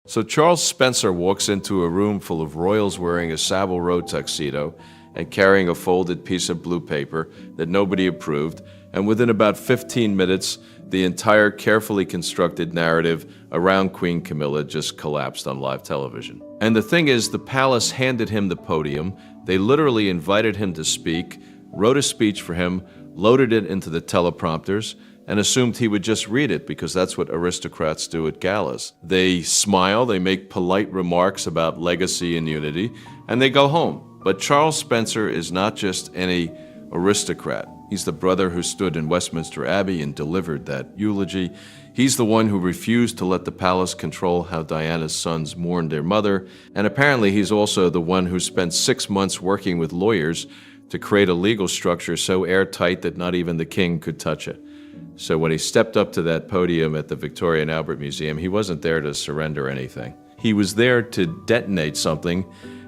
So Charles Spencer walks into a room full of royals wearing a Savile Row tuxedo and carrying a folded piece of blue paper that nobody approved, and within about 15 minutes, the entire carefully constructed narrative around Queen Camilla just collapsed on live television. And the thing is, the palace handed him the podium. They literally invited him to speak, wrote a speech for him, loaded it into the teleprompters, and assumed he would just read it because that's what aristocrats do at galas. They smile, they make polite remarks about legacy and unity, and they go home. But Charles Spencer is not just any aristocrat. He's the brother who stood in Westminster Abbey and delivered that eulogy. He's the one who refused to let the palace control how Diana's sons mourned their mother. And apparently he's also the one who spent 6 months working with lawyers to create a legal structure so airtight that not even the king could touch it. So when he stepped up to that podium at the Victoria and Albert Museum, he wasn't there to surrender anything. He was there to detonate something.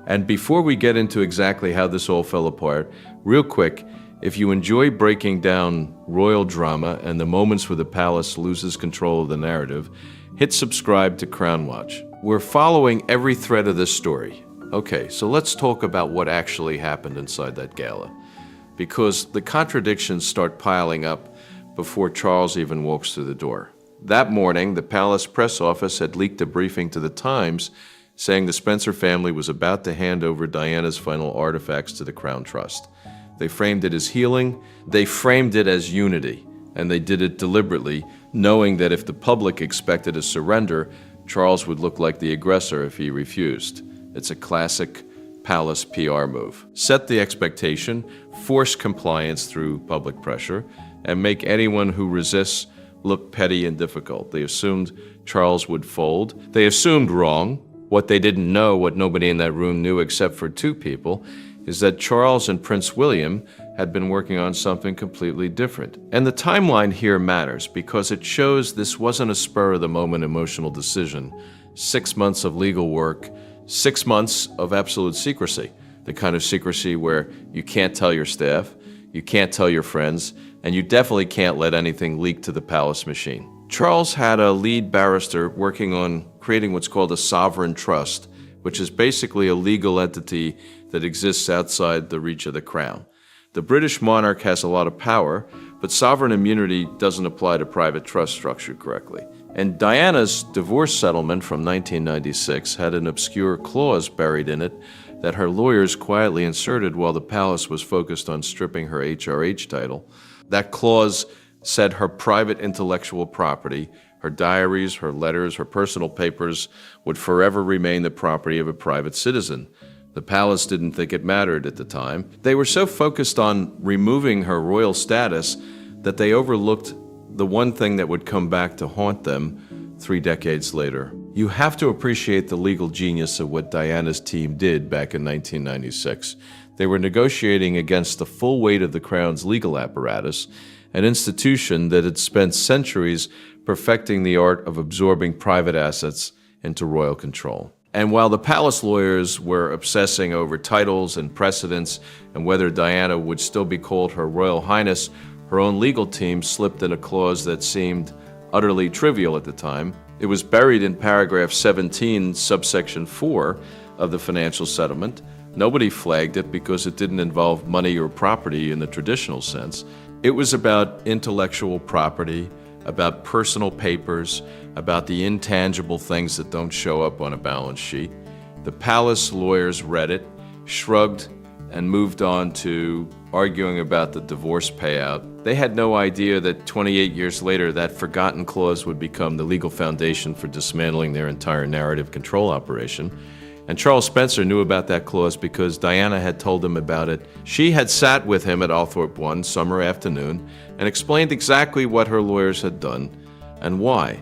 And before we get into exactly how this all fell apart, real quick, if you enjoy breaking down royal drama and the moments where the palace loses control of the narrative, hit subscribe to Crown Watch. We're following every thread of this story. Okay, so let's talk about what actually happened inside that gala, because the contradictions start piling up before Charles even walks through the door. That morning, the palace press office had leaked a briefing to the Times saying the Spencer family was about to hand over Diana's final artifacts to the Crown Trust. They framed it as healing, they framed it as unity, and they did it deliberately, knowing that if the public expected a surrender, Charles would look like the aggressor if he refused. It's a classic palace PR move. Set the expectation, force compliance through public pressure, and make anyone who resists look petty and difficult. They assumed Charles would fold. They assumed wrong. What they didn't know, what nobody in that room knew except for two people, is that Charles and Prince William had been working on something completely different. And the timeline here matters because it shows this wasn't a spur-of-the-moment emotional decision. 6 months of legal work, 6 months of absolute secrecy, the kind of secrecy where you can't tell your staff, you can't tell your friends, and you definitely can't let anything leak to the palace machine. Charles had a lead barrister working on creating what's called a sovereign trust, which is basically a legal entity that exists outside the reach of the crown. The British monarch has a lot of power, but sovereign immunity doesn't apply to private trust structure correctly. And Diana's divorce settlement from 1996 had an obscure clause buried in it that her lawyers quietly inserted while the palace was focused on stripping her HRH title. That clause said her private intellectual property, her diaries, her letters, her personal papers, would forever remain the property of a private citizen. The palace didn't think it mattered at the time. They were so focused on removing her royal status that they overlooked the one thing that would come back to haunt them 3 decades later. You have to appreciate the legal genius of what Diana's team did back in 1996. They were negotiating against the full weight of the Crown's legal apparatus, an institution that had spent centuries perfecting the art of absorbing private assets into royal control. And while the palace lawyers were obsessing over titles and precedents and whether Diana would still be called Her Royal Highness, her own legal team slipped in a clause that seemed utterly trivial at the time. It was buried in paragraph 17, subsection 4 of the financial settlement. Nobody flagged it because it didn't involve money or property in the traditional sense. It was about intellectual property, about personal papers, about the intangible things that don't show up on a balance sheet. The palace lawyers read it, shrugged, and moved on to arguing about the divorce payout. They had no idea that 28 years later, that forgotten clause would become the legal foundation for dismantling their entire narrative control operation. And Charles Spencer knew about that clause because Diana had told him about it. She had sat with him at Althorpe one summer afternoon and explained exactly what her lawyers had done and why.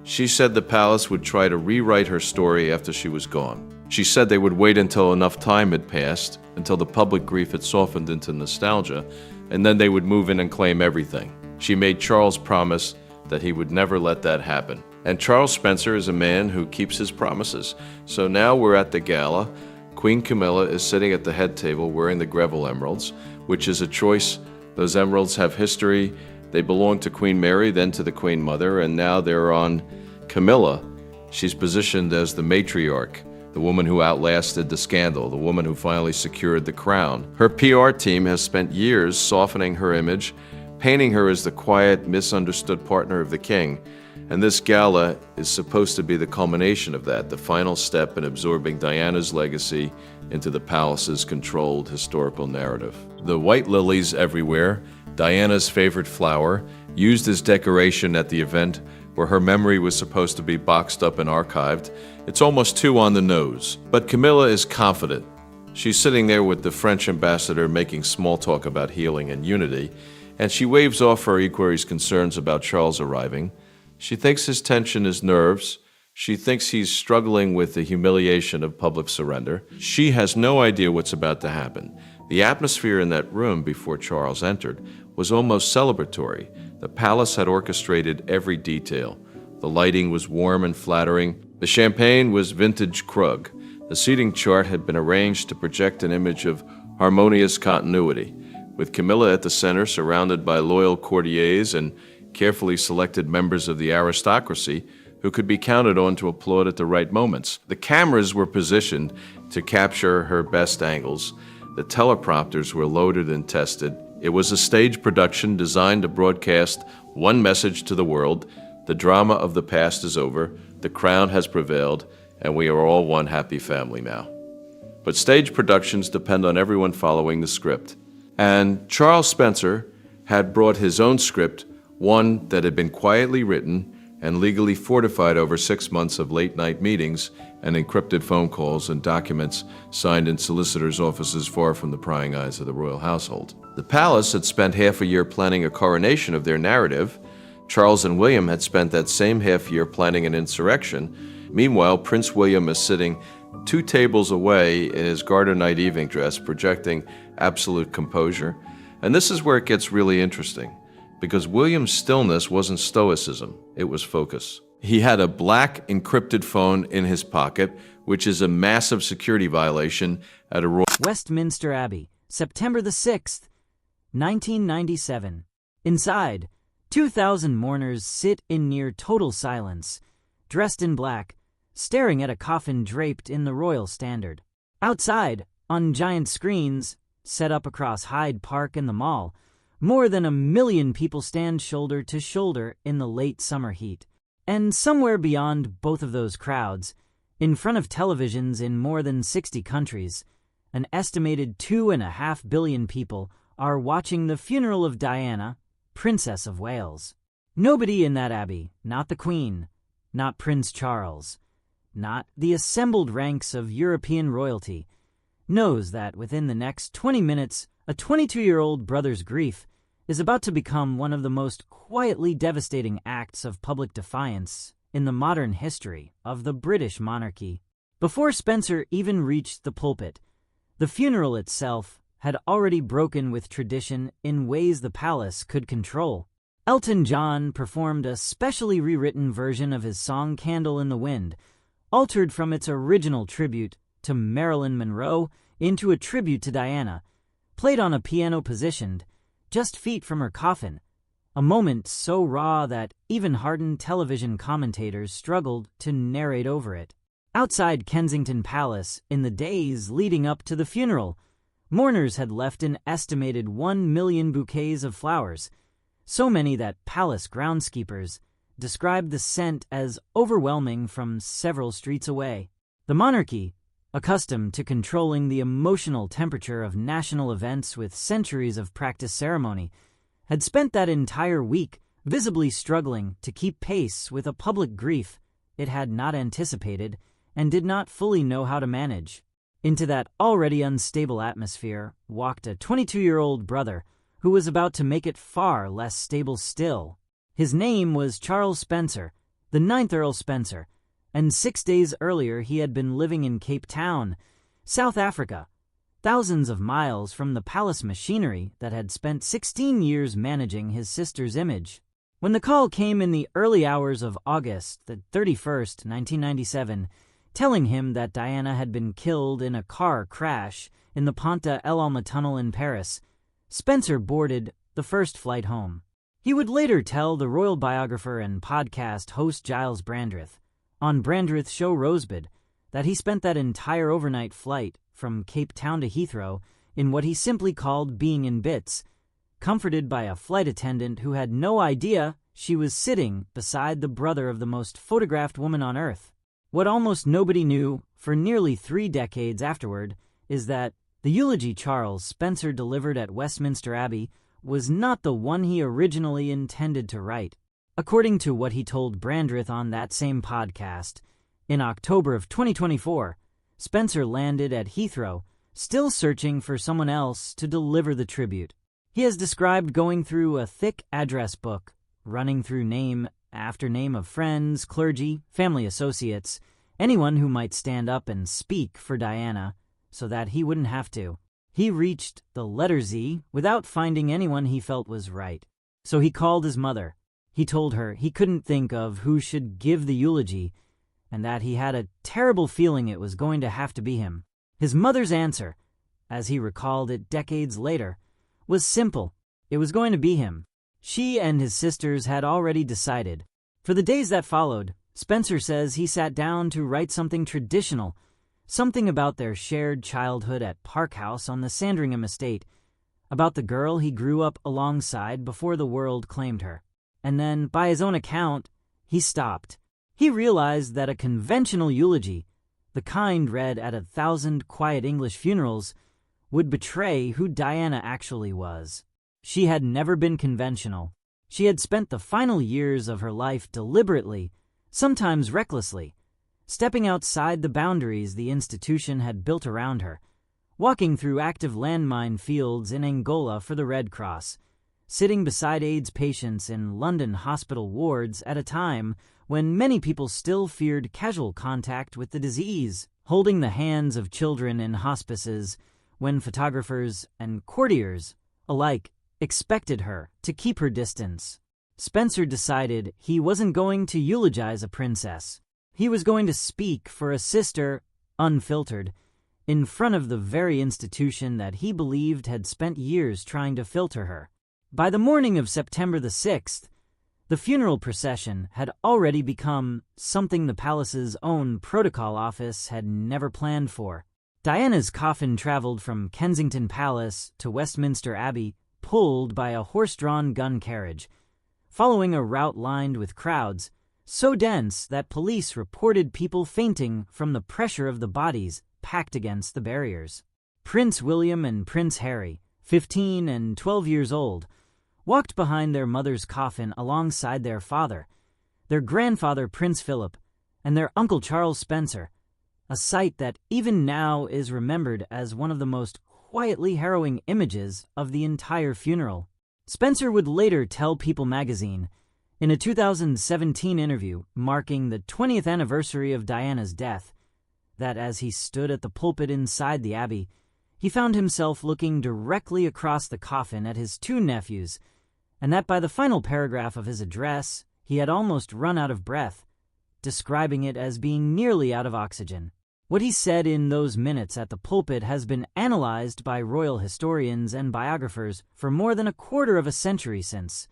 She said the palace would try to rewrite her story after she was gone. She said they would wait until enough time had passed, until the public grief had softened into nostalgia, and then they would move in and claim everything. She made Charles promise that he would never let that happen. And Charles Spencer is a man who keeps his promises. So now we're at the gala. Queen Camilla is sitting at the head table wearing the Greville emeralds, which is a choice. Those emeralds have history. They belonged to Queen Mary, then to the Queen Mother, and now they're on Camilla. She's positioned as the matriarch, the woman who outlasted the scandal, the woman who finally secured the crown. Her PR team has spent years softening her image, painting her as the quiet, misunderstood partner of the king. And this gala is supposed to be the culmination of that, the final step in absorbing Diana's legacy into the palace's controlled historical narrative. The white lilies everywhere, Diana's favorite flower, used as decoration at the event where her memory was supposed to be boxed up and archived. It's almost too on the nose. But Camilla is confident. She's sitting there with the French ambassador making small talk about healing and unity, and she waves off her equerry's concerns about Charles arriving. She thinks his tension is nerves. She thinks he's struggling with the humiliation of public surrender. She has no idea what's about to happen. The atmosphere in that room before Charles entered was almost celebratory. The palace had orchestrated every detail. The lighting was warm and flattering. The champagne was vintage Krug. The seating chart had been arranged to project an image of harmonious continuity, with Camilla at the center, surrounded by loyal courtiers and carefully selected members of the aristocracy who could be counted on to applaud at the right moments. The cameras were positioned to capture her best angles. The teleprompters were loaded and tested. It was a stage production designed to broadcast one message to the world: the drama of the past is over, the crown has prevailed, and we are all one happy family now. But stage productions depend on everyone following the script. And Charles Spencer had brought his own script, one that had been quietly written and legally fortified over 6 months of late-night meetings and encrypted phone calls and documents signed in solicitors' offices far from the prying eyes of the royal household. The palace had spent half a year planning a coronation of their narrative. Charles and William had spent that same half year planning an insurrection. Meanwhile, Prince William is sitting 2 tables away in his garter night evening dress, projecting absolute composure. And this is where it gets really interesting, because William's stillness wasn't stoicism, it was focus. He had a black encrypted phone in his pocket, which is a massive security violation at a Westminster Abbey, September the 6th, 1997. Inside, 2,000 mourners sit in near total silence, dressed in black, staring at a coffin draped in the royal standard. Outside, on giant screens, set up across Hyde Park and the Mall, more than 1 million people stand shoulder to shoulder in the late summer heat. And somewhere beyond both of those crowds, in front of televisions in more than 60 countries, an estimated 2.5 billion people are watching the funeral of Diana, Princess of Wales. Nobody in that abbey, not the Queen, not Prince Charles, not the assembled ranks of European royalty, knows that within the next 20 minutes, a 22-year-old brother's grief is about to become one of the most quietly devastating acts of public defiance in the modern history of the British monarchy. Before Spencer even reached the pulpit, the funeral itself had already broken with tradition in ways the palace could control. Elton John performed a specially rewritten version of his song Candle in the Wind, altered from its original tribute to Marilyn Monroe into a tribute to Diana, played on a piano positioned just feet from her coffin, a moment so raw that even hardened television commentators struggled to narrate over it. Outside Kensington Palace, in the days leading up to the funeral, mourners had left an estimated 1 million bouquets of flowers, so many that palace groundskeepers described the scent as overwhelming from several streets away. The monarchy, accustomed to controlling the emotional temperature of national events with centuries of practiced ceremony, had spent that entire week visibly struggling to keep pace with a public grief it had not anticipated and did not fully know how to manage. Into that already unstable atmosphere walked a 22-year-old brother who was about to make it far less stable still. His name was Charles Spencer, the 9th Earl Spencer, and 6 days earlier he had been living in Cape Town, South Africa, thousands of miles from the palace machinery that had spent 16 years managing his sister's image. When the call came in the early hours of August the 31st, 1997, telling him that Diana had been killed in a car crash in the Pont d'Alma tunnel in Paris, Spencer boarded the first flight home. He would later tell the royal biographer and podcast host Gyles Brandreth, on Brandreth's show Rosebud that he spent that entire overnight flight from Cape Town to Heathrow in what he simply called being in bits, comforted by a flight attendant who had no idea she was sitting beside the brother of the most photographed woman on Earth. What almost nobody knew for nearly 3 decades afterward is that the eulogy Charles Spencer delivered at Westminster Abbey was not the one he originally intended to write. According to what he told Brandreth on that same podcast, in October of 2024, Spencer landed at Heathrow, still searching for someone else to deliver the tribute. He has described going through a thick address book, running through name after name of friends, clergy, family associates, anyone who might stand up and speak for Diana so that he wouldn't have to. He reached the letter Z without finding anyone he felt was right. So he called his mother. He told her he couldn't think of who should give the eulogy and that he had a terrible feeling it was going to have to be him. His mother's answer, as he recalled it decades later, was simple. It was going to be him. She and his sisters had already decided. For the days that followed, Spencer says he sat down to write something traditional, something about their shared childhood at Park House on the Sandringham estate, about the girl he grew up alongside before the world claimed her. And then, by his own account, he stopped. He realized that a conventional eulogy, the kind read at 1,000 quiet English funerals, would betray who Diana actually was. She had never been conventional. She had spent the final years of her life deliberately, sometimes recklessly, stepping outside the boundaries the institution had built around her, walking through active landmine fields in Angola for the Red Cross, sitting beside AIDS patients in London hospital wards at a time when many people still feared casual contact with the disease, holding the hands of children in hospices when photographers and courtiers alike expected her to keep her distance. Spencer decided he wasn't going to eulogize a princess. He was going to speak for a sister, unfiltered, in front of the very institution that he believed had spent years trying to filter her. By the morning of September the 6th, the funeral procession had already become something the palace's own protocol office had never planned for. Diana's coffin traveled from Kensington Palace to Westminster Abbey, pulled by a horse-drawn gun carriage, following a route lined with crowds so dense that police reported people fainting from the pressure of the bodies packed against the barriers. Prince William and Prince Harry, 15 and 12 years old, walked behind their mother's coffin alongside their father, their grandfather Prince Philip, and their uncle Charles Spencer, a sight that even now is remembered as one of the most quietly harrowing images of the entire funeral. Spencer would later tell People magazine, in a 2017 interview marking the 20th anniversary of Diana's death, that as he stood at the pulpit inside the Abbey, he found himself looking directly across the coffin at his 2 nephews, and that by the final paragraph of his address, he had almost run out of breath, describing it as being nearly out of oxygen. What he said in those minutes at the pulpit has been analyzed by royal historians and biographers for more than a quarter of a century since,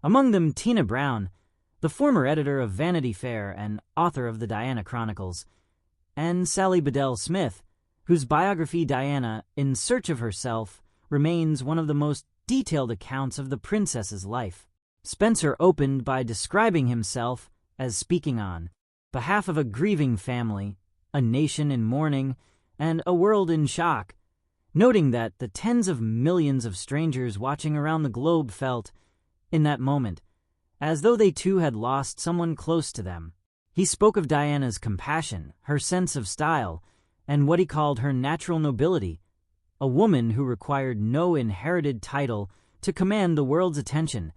among them Tina Brown, the former editor of Vanity Fair and author of the Diana Chronicles, and Sally Bedell Smith, whose biography Diana, In Search of Herself, remains one of the most detailed accounts of the princess's life. Spencer opened by describing himself as speaking on behalf of a grieving family, a nation in mourning, and a world in shock, noting that the tens of millions of strangers watching around the globe felt, in that moment, as though they too had lost someone close to them. He spoke of Diana's compassion, her sense of style, and what he called her natural nobility, a woman who required no inherited title to command the world's attention,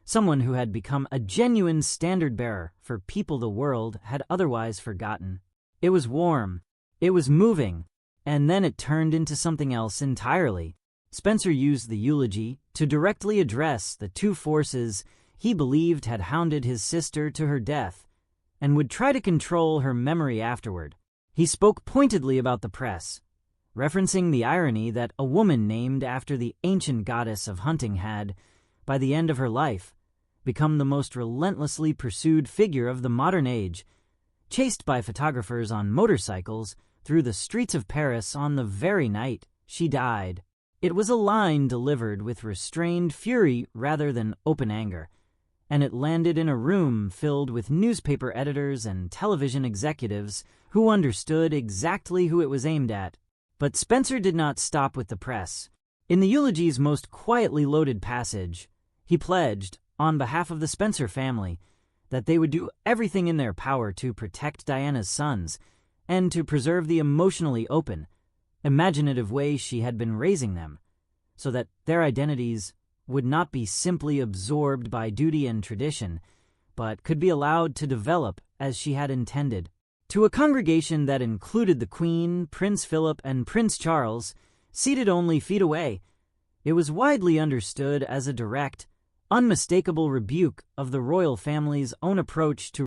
someone who had become a genuine standard-bearer for people the world had otherwise forgotten. It was warm, it was moving, and then it turned into something else entirely. Spencer used the eulogy to directly address the 2 forces he believed had hounded his sister to her death and would try to control her memory afterward. He spoke pointedly about the press, referencing the irony that a woman named after the ancient goddess of hunting had, by the end of her life, become the most relentlessly pursued figure of the modern age, chased by photographers on motorcycles through the streets of Paris on the very night she died. It was a line delivered with restrained fury rather than open anger, and it landed in a room filled with newspaper editors and television executives who understood exactly who it was aimed at. But Spencer did not stop with the press. In the eulogy's most quietly loaded passage, he pledged, on behalf of the Spencer family, that they would do everything in their power to protect Diana's sons and to preserve the emotionally open, imaginative way she had been raising them, so that their identities would not be simply absorbed by duty and tradition, but could be allowed to develop as she had intended. To a congregation that included the Queen, Prince Philip, and Prince Charles, seated only feet away, it was widely understood as a direct, unmistakable rebuke of the royal family's own approach to